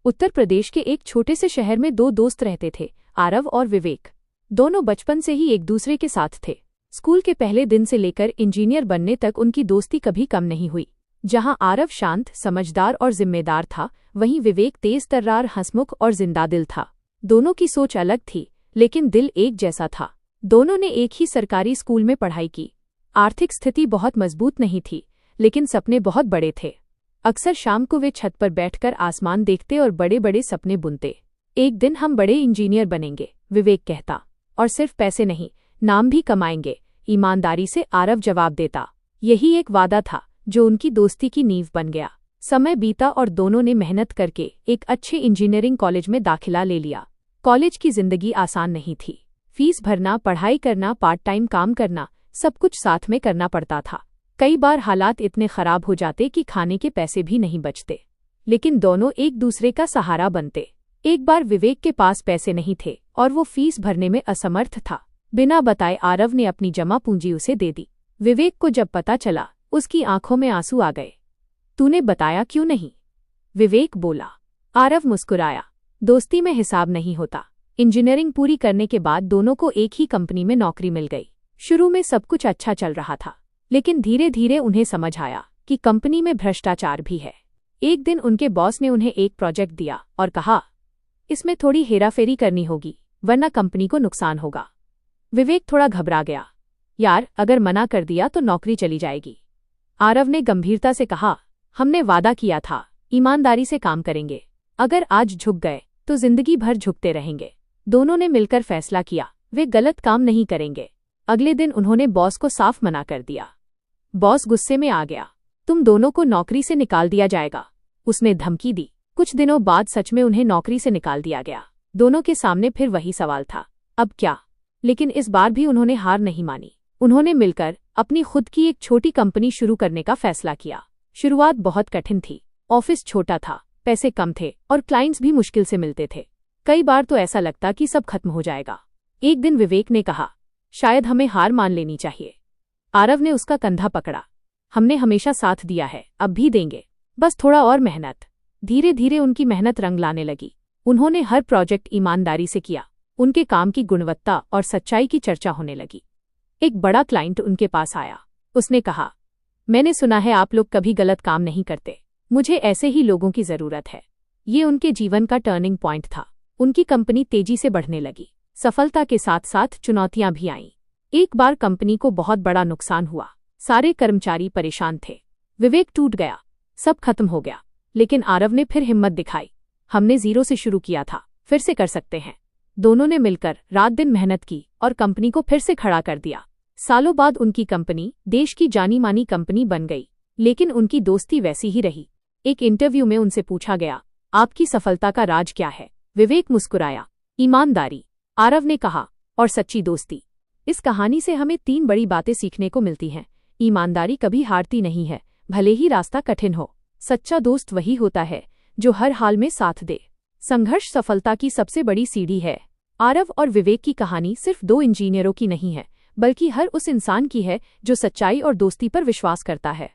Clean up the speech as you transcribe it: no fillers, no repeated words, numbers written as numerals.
उत्तर प्रदेश के एक छोटे से शहर में दो दोस्त रहते थे, आरव और विवेक। दोनों बचपन से ही एक दूसरे के साथ थे। स्कूल के पहले दिन से लेकर इंजीनियर बनने तक उनकी दोस्ती कभी कम नहीं हुई। जहां आरव शांत, समझदार और जिम्मेदार था, वहीं विवेक तेज तर्रार, हंसमुख और जिंदादिल था। दोनों की सोच अलग थी, लेकिन दिल एक जैसा था। दोनों ने एक ही सरकारी स्कूल में पढ़ाई की। आर्थिक स्थिति बहुत मजबूत नहीं थी, लेकिन सपने बहुत बड़े थे। अक्सर शाम को वे छत पर बैठकर आसमान देखते और बड़े बड़े सपने बुनते। एक दिन हम बड़े इंजीनियर बनेंगे, विवेक कहता, और सिर्फ पैसे नहीं, नाम भी कमाएंगे, ईमानदारी से आरव जवाब देता। यही एक वादा था जो उनकी दोस्ती की नींव बन गया। समय बीता और दोनों ने मेहनत करके एक अच्छे इंजीनियरिंग कॉलेज में दाखिला ले लिया। कॉलेज की जिंदगी आसान नहीं थी। फीस भरना, पढ़ाई करना, पार्ट टाइम काम करना, सब कुछ साथ में करना पड़ता था। कई बार हालात इतने खराब हो जाते कि खाने के पैसे भी नहीं बचते, लेकिन दोनों एक दूसरे का सहारा बनते। एक बार विवेक के पास पैसे नहीं थे और वो फीस भरने में असमर्थ था। बिना बताए आरव ने अपनी जमा पूंजी उसे दे दी। विवेक को जब पता चला, उसकी आंखों में आंसू आ गए। तूने बताया क्यों नहीं? विवेक बोला। आरव मुस्कुराया। दोस्ती में हिसाब नहीं होता। इंजीनियरिंग पूरी करने के बाद दोनों को एक ही कंपनी में नौकरी मिल गई। शुरू में सब कुछ अच्छा चल रहा था, लेकिन धीरे धीरे उन्हें समझ आया कि कंपनी में भ्रष्टाचार भी है। एक दिन उनके बॉस ने उन्हें एक प्रोजेक्ट दिया और कहा, इसमें थोड़ी हेराफेरी करनी होगी, वरना कंपनी को नुकसान होगा। विवेक थोड़ा घबरा गया। यार, अगर मना कर दिया तो नौकरी चली जाएगी। आरव ने गंभीरता से कहा, हमने वादा किया था, ईमानदारी से काम करेंगे। अगर आज झुक गए तो जिंदगी भर झुकते रहेंगे। दोनों ने मिलकर फैसला किया, वे गलत काम नहीं करेंगे। अगले दिन उन्होंने बॉस को साफ मना कर दिया। बॉस गुस्से में आ गया। तुम दोनों को नौकरी से निकाल दिया जाएगा, उसने धमकी दी। कुछ दिनों बाद सच में उन्हें नौकरी से निकाल दिया गया। दोनों के सामने फिर वही सवाल था, अब क्या? लेकिन इस बार भी उन्होंने हार नहीं मानी। उन्होंने मिलकर अपनी खुद की एक छोटी कंपनी शुरू करने का फैसला किया। शुरुआत बहुत कठिन थी। ऑफिस छोटा था, पैसे कम थे और क्लाइंट्स भी मुश्किल से मिलते थे। कई बार तो ऐसा लगता कि सब खत्म हो जाएगा। एक दिन विवेक ने कहा, शायद हमें हार मान लेनी चाहिए। आरव ने उसका कंधा पकड़ा। हमने हमेशा साथ दिया है, अब भी देंगे, बस थोड़ा और मेहनत। धीरे धीरे उनकी मेहनत रंग लाने लगी। उन्होंने हर प्रोजेक्ट ईमानदारी से किया। उनके काम की गुणवत्ता और सच्चाई की चर्चा होने लगी। एक बड़ा क्लाइंट उनके पास आया। उसने कहा, मैंने सुना है आप लोग कभी गलत काम नहीं करते। मुझे ऐसे ही लोगों की जरूरत है। ये उनके जीवन का टर्निंग पॉइंट था। उनकी कंपनी तेजी से बढ़ने लगी। सफलता के साथ साथ चुनौतियां भी आईं। एक बार कंपनी को बहुत बड़ा नुकसान हुआ। सारे कर्मचारी परेशान थे। विवेक टूट गया, सब खत्म हो गया। लेकिन आरव ने फिर हिम्मत दिखाई। हमने जीरो से शुरू किया था, फिर से कर सकते हैं। दोनों ने मिलकर रात दिन मेहनत की और कंपनी को फिर से खड़ा कर दिया। सालों बाद उनकी कंपनी देश की जानी मानी कंपनी बन गई, लेकिन उनकी दोस्ती वैसी ही रही। एक इंटरव्यू में उनसे पूछा गया, आपकी सफलता का राज क्या है? विवेक मुस्कुराया, ईमानदारी। आरव ने कहा, और सच्ची दोस्ती। इस कहानी से हमें 3 बड़ी बातें सीखने को मिलती हैं। ईमानदारी कभी हारती नहीं है, भले ही रास्ता कठिन हो। सच्चा दोस्त वही होता है जो हर हाल में साथ दे। संघर्ष सफलता की सबसे बड़ी सीढ़ी है। आरव और विवेक की कहानी सिर्फ 2 इंजीनियरों की नहीं है, बल्कि हर उस इंसान की है जो सच्चाई और दोस्ती पर विश्वास करता है।